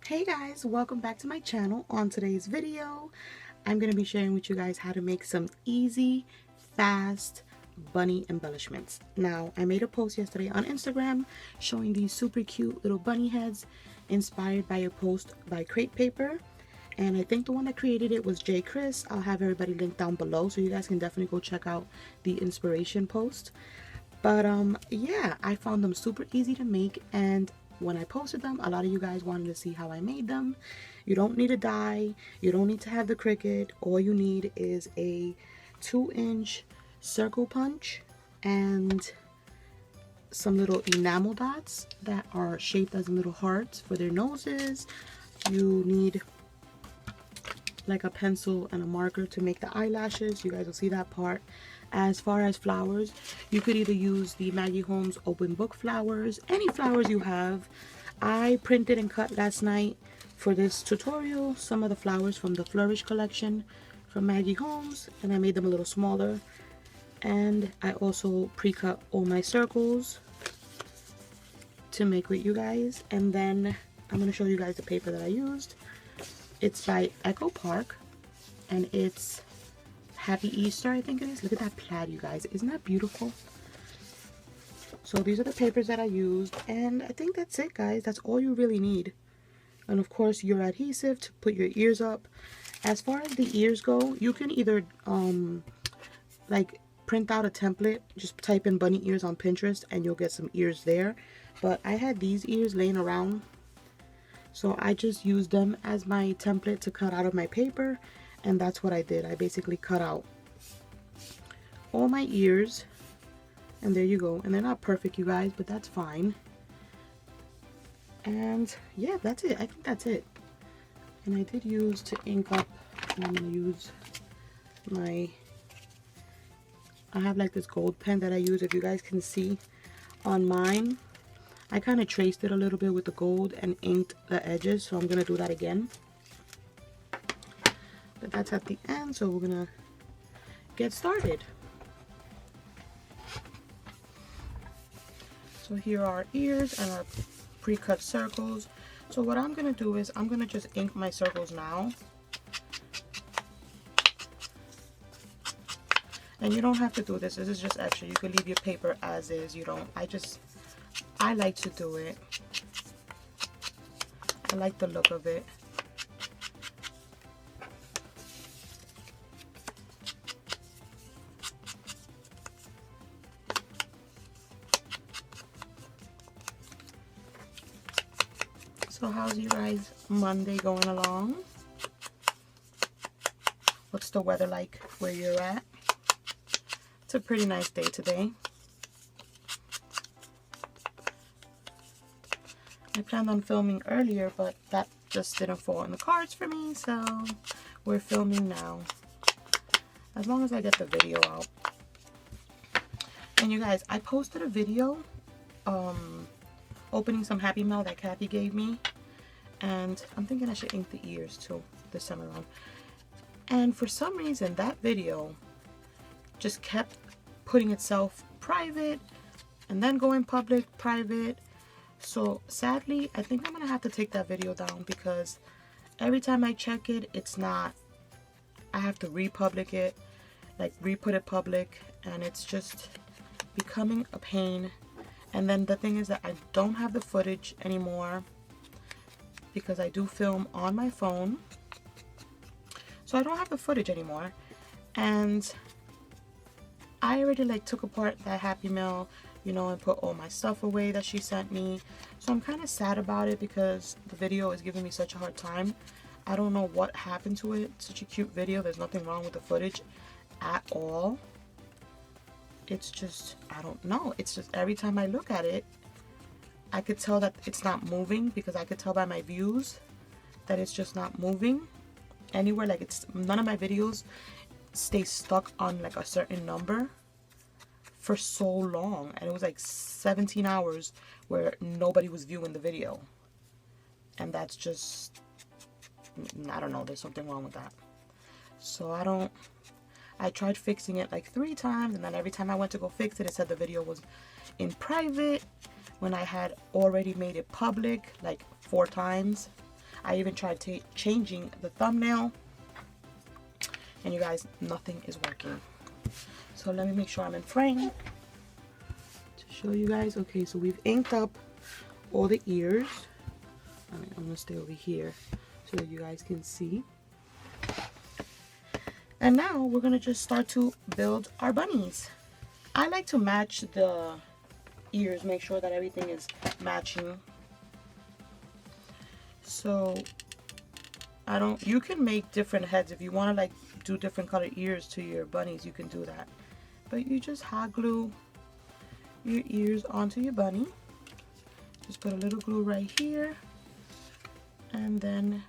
Hey guys, welcome back to my channel. On today's video, I'm going to be sharing with you guys how to make some easy, fast bunny embellishments. Now, I made a post yesterday on Instagram showing these super cute little bunny heads inspired by a post by Crate Paper. And I think the one that created it was J. Chris. I'll have everybody linked down below so you guys can definitely go check out the inspiration post. But yeah, I found them super easy to make, and when I posted them, a lot of you guys wanted to see how I made them. You don't need a die, you don't need to have the Cricut. All you need is a 2-inch circle punch and some little enamel dots that are shaped as little hearts for their noses. You need like a pencil and a marker to make the eyelashes. You guys will see that part. As far as flowers, you could either use the Maggie Holmes open book flowers, any flowers you have. I printed and cut last night for this tutorial some of the flowers from the Flourish collection from Maggie Holmes, and I made them a little smaller. And I also pre-cut all my circles to make with you guys. And then I'm going to show you guys the paper that I used. It's by Echo Park, and it's Happy Easter, I think it is. Look at that plaid, you guys. Isn't that beautiful? So these are the papers that I used, and I think that's it, guys. That's all you really need. And of course, your adhesive to put your ears up. As far as the ears go, you can either like print out a template, just type in bunny ears on Pinterest, and you'll get some ears there. But I had these ears laying around, so I just used them as my template to cut out of my paper. And that's what I did. I basically cut out all my ears, and there you go. And they're not perfect, you guys, but that's fine. And yeah, that's it. I think that's it. And I did use to ink up, and I'm gonna use my, I have like this gold pen that I use. If you guys can see on mine, I kind of traced it a little bit with the gold and inked the edges, so I'm gonna do that again. But that's at the end, so we're gonna get started. So here are our ears and our pre-cut circles. So what I'm gonna do is I'm gonna just ink my circles now. And you don't have to do this. This is just extra. You could leave your paper as is. You don't. I like to do it. I like the look of it. So how's you guys Monday going along? What's the weather like where you're at? It's a pretty nice day today. I planned on filming earlier, but that just didn't fall in the cards for me, so we're filming now. As long as I get the video out. And you guys, I posted a video opening some Happy Mail that Kathy gave me, and I'm thinking I should ink the ears too this time around. And for some reason that video just kept putting itself private and then going public, private. So sadly, I think I'm gonna have to take that video down, because every time I check it, it's not, I have to republic it, like re-put it public, and it's just becoming a pain. And then the thing is that I don't have the footage anymore, because I do film on my phone. So I don't have the footage anymore. And I already like took apart that Happy Mail, you know, and put all my stuff away that she sent me. So I'm kind of sad about it, because the video is giving me such a hard time. I don't know what happened to it. Such a cute video. There's nothing wrong with the footage at all. It's just, I don't know. It's just every time I look at it, I could tell that it's not moving, because I could tell by my views that it's just not moving anywhere. Like, it's, none of my videos stay stuck on like a certain number for so long. And it was like 17 hours where nobody was viewing the video. And that's just, I don't know. There's something wrong with that. So I tried fixing it like 3 times, and then every time I went to go fix it, it said the video was in private when I had already made it public like 4 times. I even tried changing the thumbnail, and you guys, nothing is working. So let me make sure I'm in frame to show you guys. Okay, so we've inked up all the ears. All right, I'm gonna stay over here so that you guys can see. And now we're gonna just start to build our bunnies. I like to match the ears, make sure that everything is matching. So you can make different heads if you want to like do different color ears to your bunnies, you can do that. But you just hot glue your ears onto your bunny. Just put a little glue right here, and then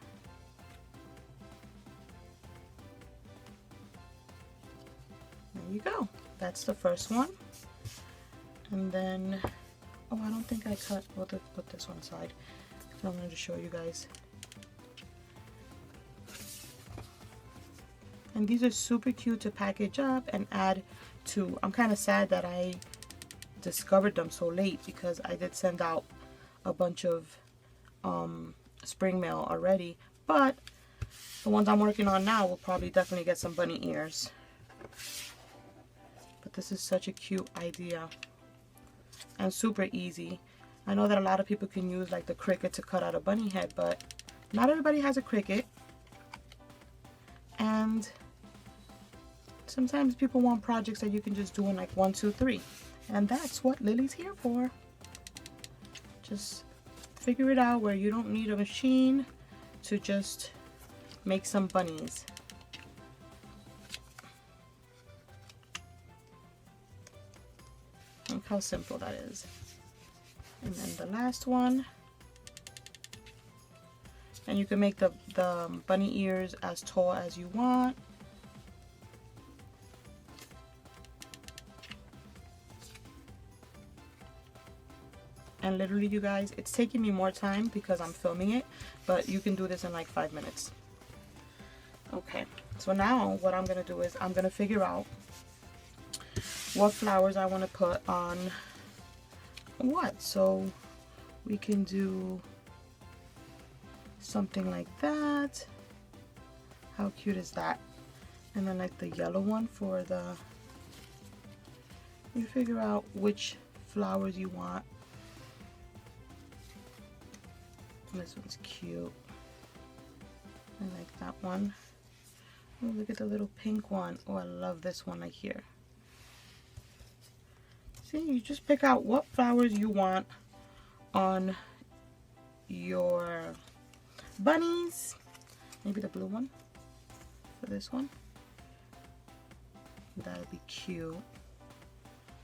there you go. That's the first one. And then, oh, I don't think I cut, we'll put this one aside. So I'm going to show you guys. And these are super cute to package up and add to. I'm kind of sad that I discovered them so late, because I did send out a bunch of spring mail already. But the ones I'm working on now will probably definitely get some bunny ears. But this is such a cute idea and super easy. I know that a lot of people can use like the Cricut to cut out a bunny head, but not everybody has a Cricut. And sometimes people want projects that you can just do in like 1, 2, 3. And that's what Lily's here for. Just figure it out where you don't need a machine to just make some bunnies. Look how simple that is. And then the last one. And you can make the bunny ears as tall as you want. And literally, you guys, it's taking me more time because I'm filming it, but you can do this in like 5 minutes. Okay, so now what I'm gonna do is I'm gonna figure out what flowers I want to put on what. So we can do something like that. How cute is that? And then like the yellow one for the, you figure out which flowers you want. This one's cute. I like that one. Oh, look at the little pink one. Oh, I love this one right here. See, you just pick out what flowers you want on your bunnies. Maybe the blue one for this one. That would be cute.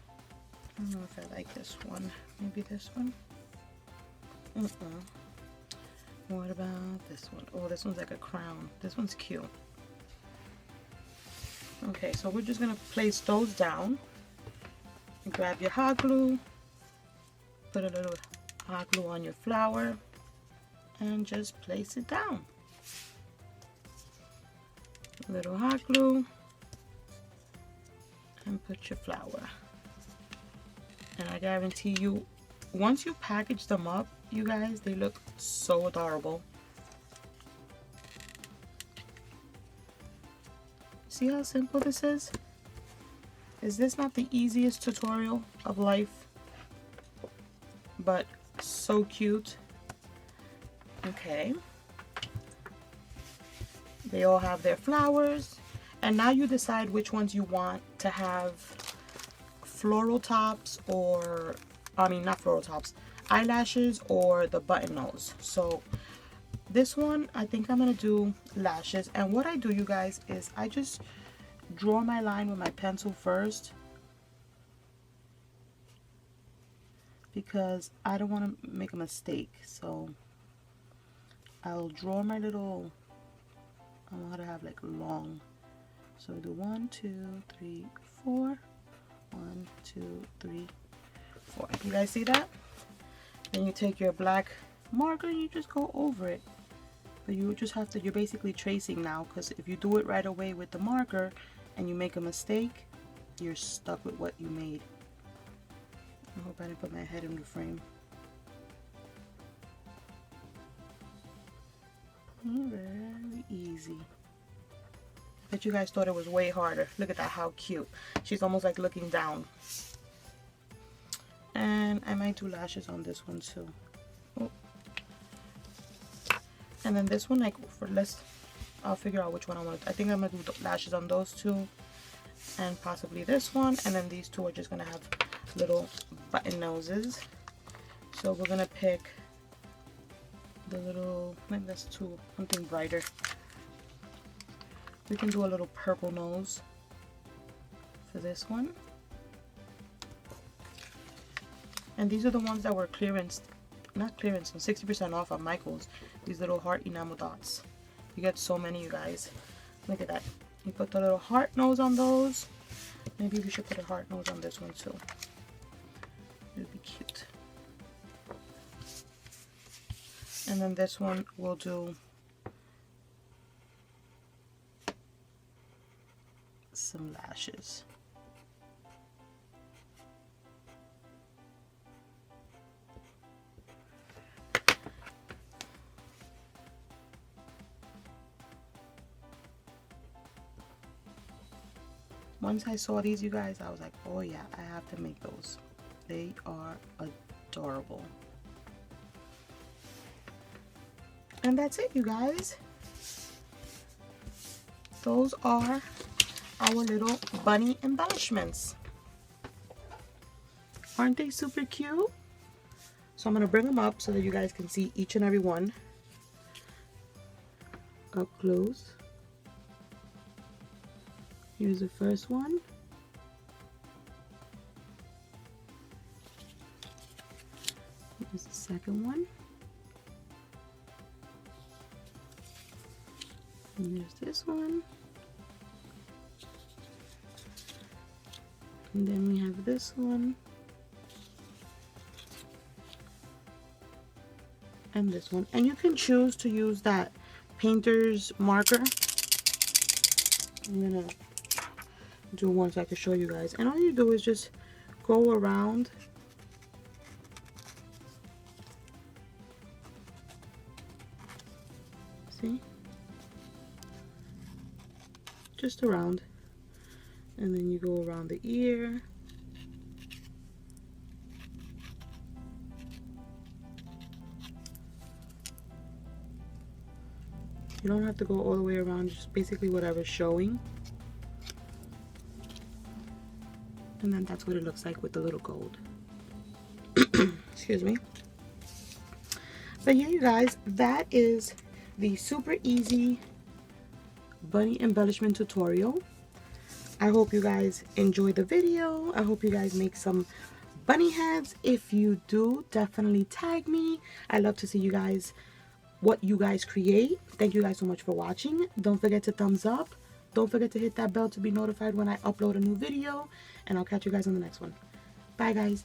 I don't know if I like this one. Maybe this one. What about this one? Oh, this one's like a crown. This one's cute. Okay, so we're just gonna place those down. And grab your hot glue. Put a little hot glue on your flower. And just place it down. A little hot glue. And put your flower. And I guarantee you, once you package them up, you guys, they look so adorable. See how simple this is? Is this not the easiest tutorial of life? But so cute. Okay. They all have their flowers. And now you decide which ones you want to have floral tops, or, I mean, not floral tops, eyelashes, or the button nose. So this one, I think I'm gonna do lashes. And what I do, you guys, is I just draw my line with my pencil first, because I don't want to make a mistake. So I'll draw my little, I want to have like long, so do 1, 2, 3, 4, 1, 2, 3, 4. You guys see that? Then you take your black marker and you just go over it. But you just have to, you're basically tracing now, because if you do it right away with the marker and you make a mistake, you're stuck with what you made. I hope I didn't put my head in the frame. Very easy. But you guys thought it was way harder. Look at that, how cute. She's almost like looking down. And I might do lashes on this one too. Oh. And then this one, like for I'll figure out which one I want. I think I'm gonna do lashes on those two, and possibly this one. And then these two are just gonna have little button noses. So we're gonna pick the little, maybe that's too something brighter. We can do a little purple nose for this one. And these are the ones that were clearance, not clearance, 60% off on Michael's. These little heart enamel dots. You get so many, you guys. Look at that. You put the little heart nose on those. Maybe we should put a heart nose on this one too. It would be cute. And then this one we'll do some lashes. Once I saw these, you guys, I was like, oh yeah, I have to make those. They are adorable. And that's it, you guys. Those are our little bunny embellishments. Aren't they super cute? So I'm going to bring them up so that you guys can see each and every one up close. Here's the first one. Here's the second one. And there's this one. And then we have this one. And this one. And you can choose to use that painter's marker. I'm gonna do one so I can show you guys. And all you do is just go around. See? Just around. And then you go around the ear. You don't have to go all the way around, just basically whatever's showing. And then that's what it looks like with the little gold. Excuse me. But yeah, you guys, that is the super easy bunny embellishment tutorial. I hope you guys enjoy the video. I hope you guys make some bunny heads. If you do, definitely tag me. I love to see you guys, what you guys create. Thank you guys so much for watching. Don't forget to thumbs up. Don't forget to hit that bell to be notified when I upload a new video. And I'll catch you guys on the next one. Bye, guys.